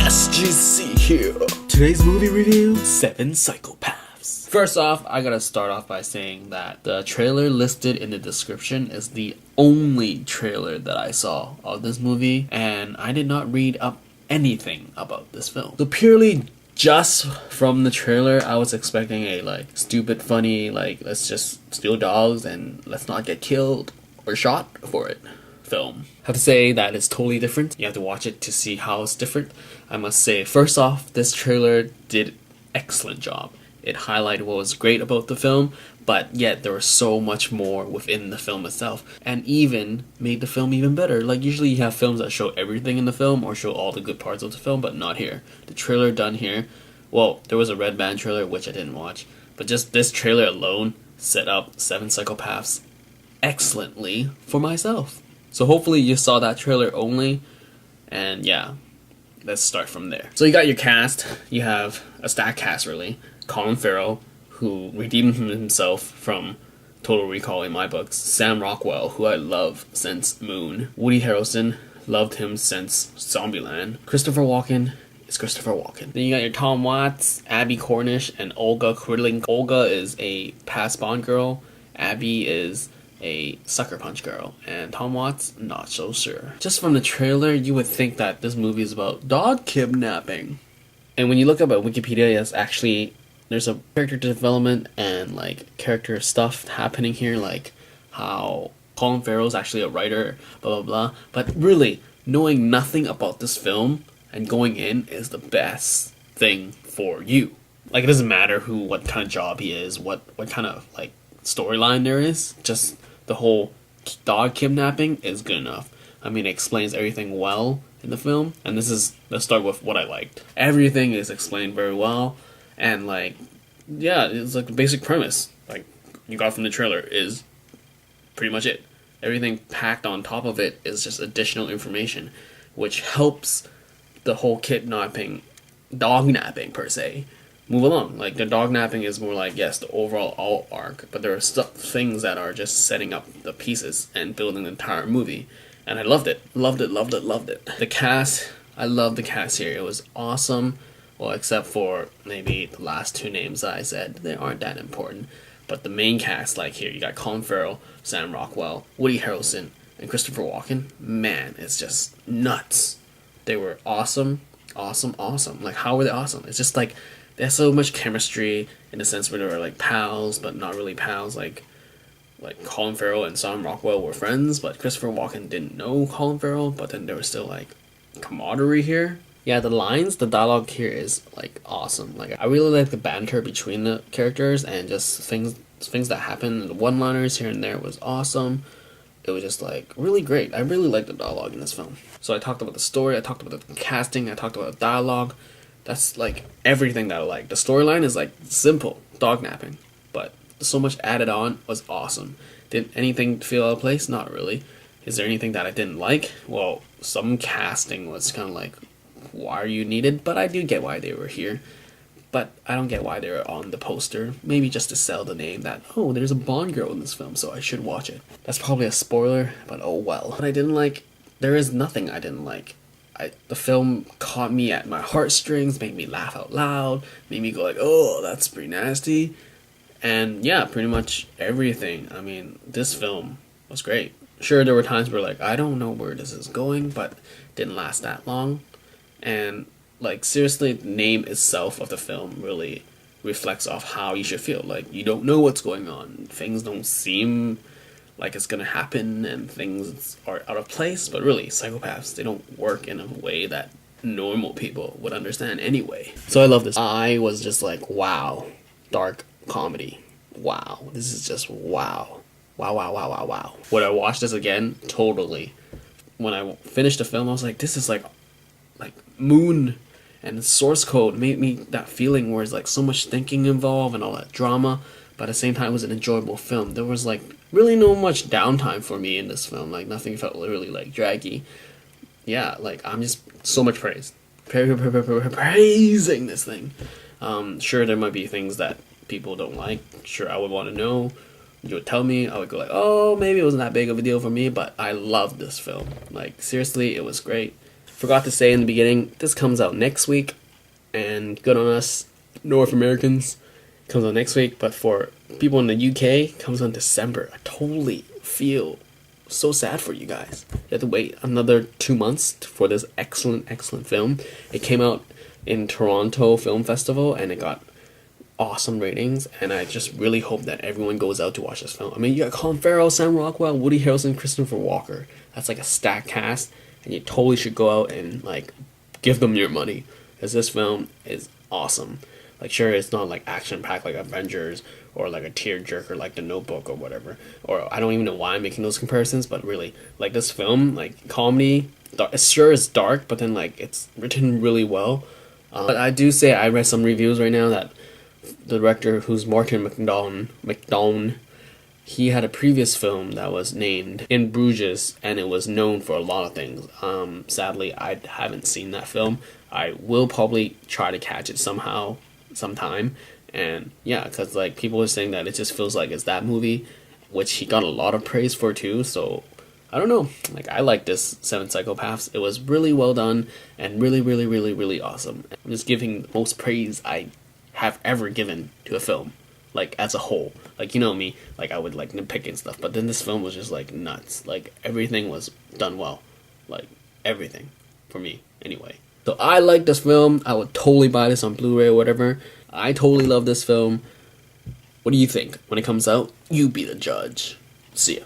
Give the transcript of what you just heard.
SGC here. Today's movie review, Seven Psychopaths. First off, I gotta start off by saying that the trailer listed in the description is the only trailer that I saw of this movie, and I did not read up anything about this film. So purely just from the trailer, I was expecting a stupid, funny, let's just steal dogs and let's not get killed or shot for it film. I have to say that it's totally different. You have to watch it to see how it's different. I must say, first off, this trailer did an excellent job. It highlighted what was great about the film, but yet there was so much more within the film itself, and even made the film even better. Like, usually you have films that show everything in the film or show all the good parts of the film, but not here. The trailer done here, well, there was a Red Band trailer, which I didn't watch, but just this trailer alone set up Seven Psychopaths excellently for myself. So hopefully you saw that trailer only, and yeah, let's start from there. So you got your cast. You have a stacked cast, really. Colin Farrell, who redeemed himself from Total Recall in my books. Sam Rockwell, who I love since Moon. Woody Harrelson, loved him since Zombieland. Christopher Walken is Christopher Walken. Then you got your Tom Watts, Abbie Cornish, and Olga Kurylenko. Olga is a past Bond girl. Abbie is a Sucker Punch girl, and Tom Watts, not so sure. Just from the trailer, you would think that this movie is about dog kidnapping. And when you look up at Wikipedia, it's actually, there's a character development and character stuff happening here, like how Colin Farrell is actually a writer, blah blah blah. But really, knowing nothing about this film and going in is the best thing for you. It doesn't matter what kind of job he is, what kind of storyline there is, just the whole dog kidnapping is good enough. I mean, it explains everything well in the film, and let's start with what I liked. Everything is explained very well, and yeah, it's the basic premise you got from the trailer is pretty much it. Everything packed on top of it is just additional information, which helps the whole kidnapping, dog napping per se, move along. The dog napping is more yes, the overall arc, but there are things that are just setting up the pieces and building the entire movie, and I loved it. The cast, I love the cast here. It was awesome. Well, except for maybe the last two names that I said, they aren't that important. But the main cast, here, you got Colin Farrell, Sam Rockwell, Woody Harrelson, and Christopher Walken. Man, it's just nuts. They were awesome. How were they awesome? It's just they have so much chemistry in the sense where they were pals, but not really pals. Like Colin Farrell and Sam Rockwell were friends, but Christopher Walken didn't know Colin Farrell, but then there was still camaraderie here. Yeah, the dialogue here is awesome. I really like the banter between the characters and just things that happen. The one-liners here and there was awesome. It was just really great. I really liked the dialogue in this film. So I talked about the story, I talked about the casting, I talked about the dialogue. That's everything that I like. The storyline is simple, dog napping, but so much added on was awesome. Did anything feel out of place? Not really. Is there anything that I didn't like? Well, some casting was kind of why are you needed? But I do get why they were here. But I don't get why they were on the poster. Maybe just to sell the name that, oh, there's a Bond girl in this film, so I should watch it. That's probably a spoiler, but oh well. What I didn't like, there is nothing I didn't like. The film caught me at my heartstrings, made me laugh out loud, made me go oh, that's pretty nasty. And yeah, pretty much everything. I mean, this film was great. Sure, there were times where I don't know where this is going, but didn't last that long. And seriously, the name itself of the film really reflects off how you should feel. You don't know what's going on. Things don't seem like it's gonna happen, and things are out of place, but really, psychopaths, they don't work in a way that normal people would understand anyway. So I love this. I was just wow, dark comedy. Wow, this is just wow. Wow. Would I watch this again? Totally. When I finished the film, I was this is like Moon and Source Code made me that feeling where it's so much thinking involved and all that drama, but at the same time it was an enjoyable film. There was really no much downtime for me in this film. Nothing felt really draggy. Yeah, I'm just so much praising this thing. Sure, there might be things that people don't like. Sure, I would want to know. You would tell me. I would go oh, maybe it wasn't that big of a deal for me, but I loved this film. Seriously, it was great. Forgot to say in the beginning, this comes out next week, and good on us, North Americans, comes out next week, but for people in the UK, it comes out in December. I totally feel so sad for you guys. You have to wait another 2 months for this excellent film. It came out in Toronto Film Festival, and it got awesome ratings, and I just really hope that everyone goes out to watch this film. I mean, you got Colin Farrell, Sam Rockwell, Woody Harrelson, Christopher Walker. That's like a stacked cast, and you totally should go out and like give them your money, because this film is awesome. Like, sure, it's not like action packed like Avengers or like a tearjerker like The Notebook or whatever, or I don't even know why I'm making those comparisons, but really, like, this film, like, comedy, sure it's dark, but then like it's written really well. But I do say, I read some reviews right now that the director, who's Martin McDonagh, he had a previous film that was named In Bruges, and it was known for a lot of things. Sadly, I haven't seen that film. I will probably try to catch it sometime. And yeah, because like people are saying that it just feels like it's that movie, which he got a lot of praise for too. So I don't know. Like, I like this Seven Psychopaths. It was really well done and really, really, really, really awesome. I'm just giving the most praise I have ever given to a film, like, as a whole. Like, you know me, like, I would like nitpick and stuff, but then this film was just like nuts. Like, everything was done well, like everything, for me anyway. So I like this film. I would totally buy this on Blu-ray or whatever. I totally love this film. What do you think when it comes out? You be the judge. See ya.